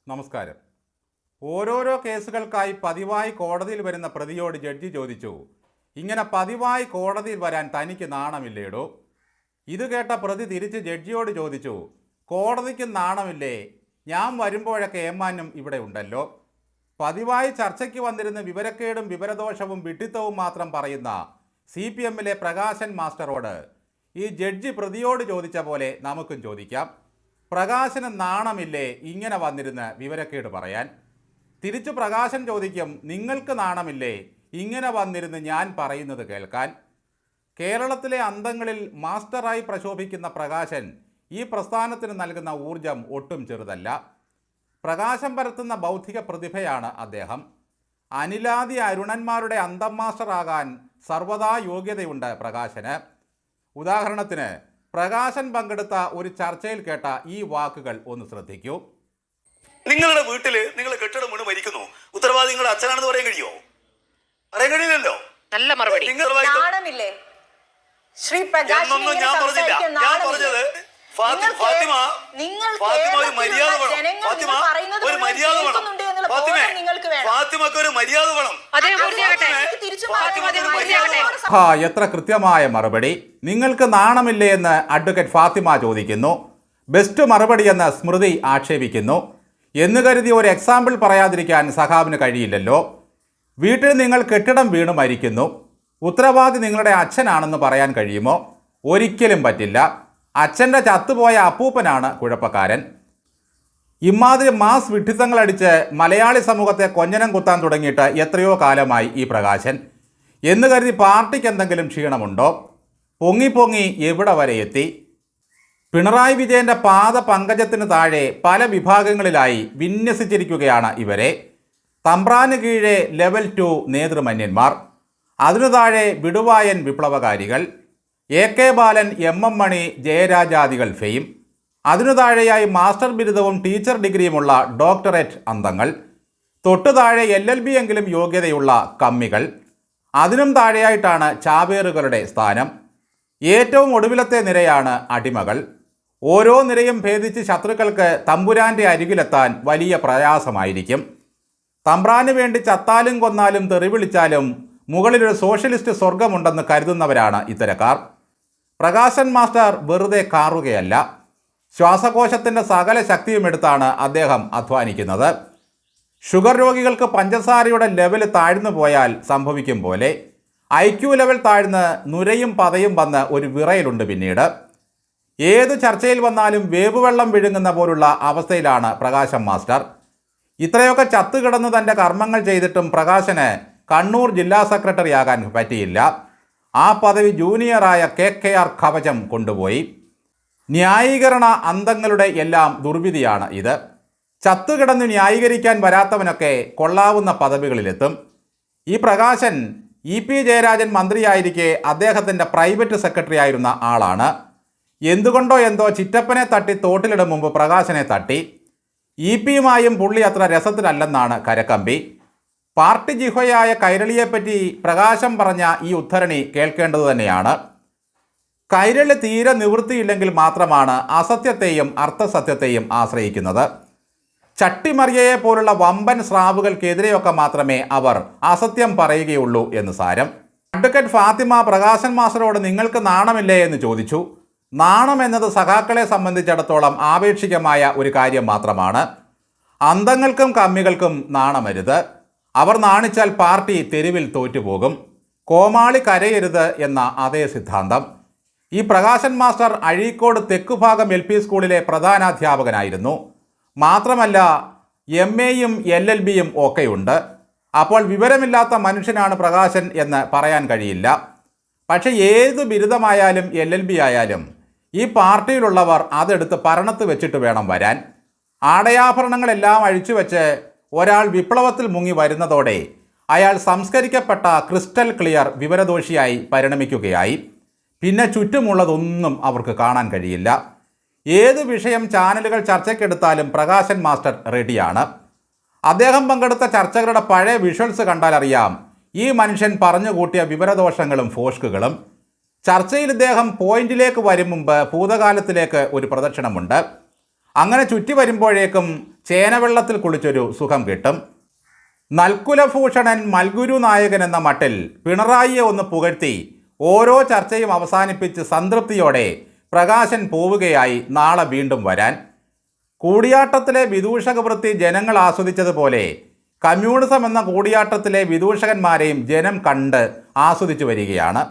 നമസ്കാരം. ഓരോരോ കേസുകൾക്കായി പതിവായി കോടതിയിൽ വരുന്ന പ്രതിയോട് ജഡ്ജി ചോദിച്ചു, ഇങ്ങനെ പതിവായി കോടതിയിൽ വരാൻ തനിക്ക് നാണമില്ലേടോ? ഇത് കേട്ട പ്രതി തിരിച്ച് ജഡ്ജിയോട് ചോദിച്ചു, കോടതിക്ക് നാണമില്ലേ? ഞാൻ വരുമ്പോഴൊക്കെ ഏമാനും ഇവിടെ ഉണ്ടല്ലോ. പതിവായി ചർച്ചയ്ക്ക് വന്നിരുന്ന വിവരക്കേടും വിവരദോഷവും വിഡ്ഢിത്തവും മാത്രം പറയുന്ന CPMലെ പ്രകാശൻ മാസ്റ്ററോട് ഈ ജഡ്ജി പ്രതിയോട് ചോദിച്ച പോലെ നമുക്കും ചോദിക്കാം. പ്രകാശന് നാണമില്ലേ ഇങ്ങനെ വന്നിരുന്ന് വിവരക്കേട് പറയാൻ? തിരിച്ചു പ്രകാശൻ ചോദിക്കും, നിങ്ങൾക്ക് നാണമില്ലേ ഇങ്ങനെ വന്നിരുന്ന് ഞാൻ പറയുന്നത് കേൾക്കാൻ? കേരളത്തിലെ അന്തങ്ങളിൽ മാസ്റ്ററായി പ്രശോഭിക്കുന്ന പ്രകാശൻ ഈ പ്രസ്ഥാനത്തിന് നൽകുന്ന ഊർജം ഒട്ടും ചെറുതല്ല. പ്രകാശം പരത്തുന്ന ബൗദ്ധിക പ്രതിഭയാണ് അദ്ദേഹം. അനിലാദി അരുണന്മാരുടെ അന്തം മാസ്റ്ററാകാൻ സർവ്വതാ യോഗ്യതയുണ്ട് പ്രകാശന്. ഉദാഹരണത്തിന് പ്രകാശൻ പങ്കെടുത്ത ഒരു ചർച്ചയിൽ കേട്ട ഈ വാക്കുകൾ ഒന്ന് ശ്രദ്ധിക്കൂ. നിങ്ങളുടെ വീട്ടിൽ നിങ്ങൾ കെട്ടിടം വീണ് മരിക്കുന്നു, ഉത്തരവാദി നിങ്ങളുടെ അച്ഛനാണെന്ന് പറയാൻ കഴിയോ? പറയാൻ കഴിയില്ലല്ലോ. നല്ല മറുപടി. നാണമില്ലേ ശ്രീ പ്രകാശ്? ഞാൻ പറഞ്ഞില്ല. ഞാൻ പറഞ്ഞത് ഫാത്തിമ ഒരു മര്യാദ വേണം. ഒരു മര്യാദ വേണം. ഫാത്തിമക്ക് ഒരു മര്യാദ വേണം. എത്ര കൃത്യമായ മറുപടി! നിങ്ങൾക്ക് നാണമില്ലേ എന്ന് അഡ്വക്കേറ്റ് ഫാത്തിമ ചോദിക്കുന്നു. ബെസ്റ്റ് മറുപടി എന്ന് സ്മൃതി ആക്ഷേപിക്കുന്നു. എന്ന് കരുതി ഒരു എക്സാമ്പിൾ പറയാതിരിക്കാൻ സഖാവിന് കഴിയില്ലല്ലോ. വീട്ടിൽ നിങ്ങൾ കെട്ടിടം വീണ് മരിക്കുന്നു, ഉത്തരവാദി നിങ്ങളുടെ അച്ഛനാണെന്ന് പറയാൻ കഴിയുമോ? ഒരിക്കലും പറ്റില്ല. അച്ഛൻ്റെ ചത്തുപോയ അപ്പൂപ്പനാണ് കുഴപ്പക്കാരൻ. ഇമാതിരി മാസ് വിഡ്ഢിത്തങ്ങളടിച്ച് മലയാളി സമൂഹത്തെ കൊഞ്ഞനം കുത്താൻ തുടങ്ങിയിട്ട് എത്രയോ കാലമായി ഈ പ്രകാശൻ. എന്ന് കരുതി പാർട്ടിക്ക് എന്തെങ്കിലും ക്ഷീണമുണ്ടോ? പൊങ്ങി പൊങ്ങി എവിടെ വരെ എത്തി? പിണറായി വിജയൻ്റെ പാദ പങ്കജത്തിന് താഴെ പല വിഭാഗങ്ങളിലായി വിന്യസിച്ചിരിക്കുകയാണ് ഇവരെ. തമ്പ്രാന് കീഴെ ലെവൽ 2 നേതൃമന്യന്മാർ, അതിനു താഴെ വിടുവായൻ വിപ്ലവകാരികൾ, AK ബാലൻ, MM മണി, ജയരാജാദികൾ ഫെയിം, അതിനു താഴെയായി മാസ്റ്റർ ബിരുദവും ടീച്ചർ ഡിഗ്രിയുമുള്ള ഡോക്ടറേറ്റ് അന്തങ്ങൾ, തൊട്ടു താഴെ LLB എങ്കിലും യോഗ്യതയുള്ള കമ്മികൾ, അതിനും താഴെയായിട്ടാണ് ചാവേറുകളുടെ സ്ഥാനം. ഏറ്റവും ഒടുവിലത്തെ നിരയാണ് അടിമകൾ. ഓരോ നിരയും ഭേദിച്ച് ശത്രുക്കൾക്ക് തമ്പുരാൻ്റെ അരികിലെത്താൻ വലിയ പ്രയാസമായിരിക്കും. തമ്പ്രാന് വേണ്ടി ചത്താലും കൊന്നാലും തെറിവിളിച്ചാലും മുകളിലൊരു സോഷ്യലിസ്റ്റ് സ്വർഗമുണ്ടെന്ന് കരുതുന്നവരാണ് ഇത്തരക്കാർ. പ്രകാശൻ മാസ്റ്റർ വെറുതെ കാറുകയല്ല. ശ്വാസകോശത്തിൻ്റെ സകല ശക്തിയുമെടുത്താണ് അദ്ദേഹം അധ്വാനിക്കുന്നത്. ഷുഗർ രോഗികൾക്ക് പഞ്ചസാരയുടെ ലെവൽ താഴ്ന്നു പോയാൽ സംഭവിക്കും പോലെ IQ ലെവൽ താഴ്ന്ന് നുരയും പതയും വന്ന് ഒരു വിറയലുണ്ട് പിന്നീട്. ഏതു ചർച്ചയിൽ വന്നാലും വേവുവെള്ളം വിഴുങ്ങുന്ന പോലുള്ള അവസ്ഥയിലാണ് പ്രകാശൻ മാസ്റ്റർ. ഇത്രയൊക്കെ ചത്തുകിടന്ന് തൻ്റെ കർമ്മങ്ങൾ ചെയ്തിട്ടും പ്രകാശന് കണ്ണൂർ ജില്ലാ സെക്രട്ടറി ആകാൻ പറ്റിയില്ല. ആ പദവി ജൂനിയറായ KKR കവചം കൊണ്ടുപോയി. ന്യായീകരണ അന്തങ്ങളുടെ എല്ലാം ദുർവിധിയാണ് ഇത്. ചത്തുകിടന്ന് ന്യായീകരിക്കാൻ വരാത്തവനൊക്കെ കൊള്ളാവുന്ന പദവികളിലെത്തും. ഈ പ്രകാശൻ EP ജയരാജൻ മന്ത്രിയായിരിക്കെ അദ്ദേഹത്തിൻ്റെ പ്രൈവറ്റ് സെക്രട്ടറി ആയിരുന്ന ആളാണ്. എന്തുകൊണ്ടോ എന്തോ ചിറ്റപ്പനെ തട്ടി തോട്ടിലിടും മുമ്പ് പ്രകാശനെ തട്ടി. EP-യുമായും പുള്ളി അത്ര രസത്തിലല്ലെന്നാണ് കരക്കമ്പി. പാർട്ടി ജിഹ്വയായ കൈരളിയെപ്പറ്റി പ്രകാശം പറഞ്ഞ ഈ ഉദ്ധരണി കേൾക്കേണ്ടത് തന്നെയാണ്. കൈരളി തീരെ നിവൃത്തിയില്ലെങ്കിൽ മാത്രമാണ് അസത്യത്തെയും അർത്ഥസത്യത്തെയും ആശ്രയിക്കുന്നത്. ചട്ടിമറിയയെ പോലുള്ള വമ്പൻ സ്രാവുകൾക്കെതിരെയൊക്കെ മാത്രമേ അവർ അസത്യം പറയുകയുള്ളൂ എന്ന് സാരം. അഡ്വക്കേറ്റ് ഫാത്തിമ പ്രകാശൻ മാസ്റ്ററോട് നിങ്ങൾക്ക് നാണമില്ലേ എന്ന് ചോദിച്ചു. നാണം എന്നത് സഖാക്കളെ സംബന്ധിച്ചിടത്തോളം ആപേക്ഷികമായ ഒരു കാര്യം മാത്രമാണ്. അന്തങ്ങൾക്കും കമ്മികൾക്കും നാണമരുത്. അവർ നാണിച്ചാൽ പാർട്ടി തെരുവിൽ തോറ്റുപോകും. കോമാളി കരയരുത് എന്ന അതേ സിദ്ധാന്തം. ഈ പ്രകാശൻ മാസ്റ്റർ അഴീക്കോട് തെക്കുഭാഗം LP സ്കൂളിലെ പ്രധാനാധ്യാപകനായിരുന്നു. മാത്രമല്ല MA-യും LLB-യും ഒക്കെയുണ്ട്. അപ്പോൾ വിവരമില്ലാത്ത മനുഷ്യനാണ് പ്രകാശൻ എന്ന് പറയാൻ കഴിയില്ല. പക്ഷേ ഏത് ബിരുദമായാലും LLB ആയാലും ഈ പാർട്ടിയിലുള്ളവർ അതെടുത്ത് പരണത്ത് വെച്ചിട്ട് വേണം വരാൻ. ആടയാഭരണങ്ങളെല്ലാം അഴിച്ചുവെച്ച് ഒരാൾ വിപ്ലവത്തിൽ മുങ്ങി വരുന്നതോടെ അയാൾ സംസ്കരിക്കപ്പെട്ട ക്രിസ്റ്റൽ ക്ലിയർ വിവരദോഷിയായി പരിണമിക്കുകയായി. പിന്നെ ചുറ്റുമുള്ളതൊന്നും അവർക്ക് കാണാൻ കഴിയില്ല. ഏത് വിഷയം ചാനലുകൾ ചർച്ചയ്ക്കെടുത്താലും പ്രകാശൻ മാസ്റ്റർ റെഡിയാണ്. അദ്ദേഹം പങ്കെടുത്ത ചർച്ചകളുടെ പഴയ വിഷ്വൽസ് കണ്ടാൽ അറിയാം ഈ മനുഷ്യൻ പറഞ്ഞുകൂട്ടിയ വിവരദോഷങ്ങളും ഫോഷ്കുകളും. ചർച്ചയിൽ ഇദ്ദേഹം പോയിന്റിലേക്ക് വരും മുമ്പ് ഭൂതകാലത്തിലേക്ക് ഒരു പ്രദക്ഷിണമുണ്ട്. അങ്ങനെ ചുറ്റി വരുമ്പോഴേക്കും ചേനവെള്ളത്തിൽ കുളിച്ചൊരു സുഖം കിട്ടും. നൽകുലഭൂഷണൻ മൽഗുരു നായകൻ എന്ന മട്ടിൽ പിണറായിയെ ഒന്ന് പുകഴ്ത്തി ഓരോ ചർച്ചയും അവസാനിപ്പിച്ച് സംതൃപ്തിയോടെ പ്രകാശൻ പോവുകയായി നാളെ വീണ്ടും വരാൻ. കൂടിയാട്ടത്തിലെ വിദൂഷക വൃത്തി ജനങ്ങൾ ആസ്വദിച്ചതുപോലെ കമ്മ്യൂണിസം എന്ന കൂടിയാട്ടത്തിലെ വിദൂഷകന്മാരെയും ജനം കണ്ട് ആസ്വദിച്ചു വരികയാണ്.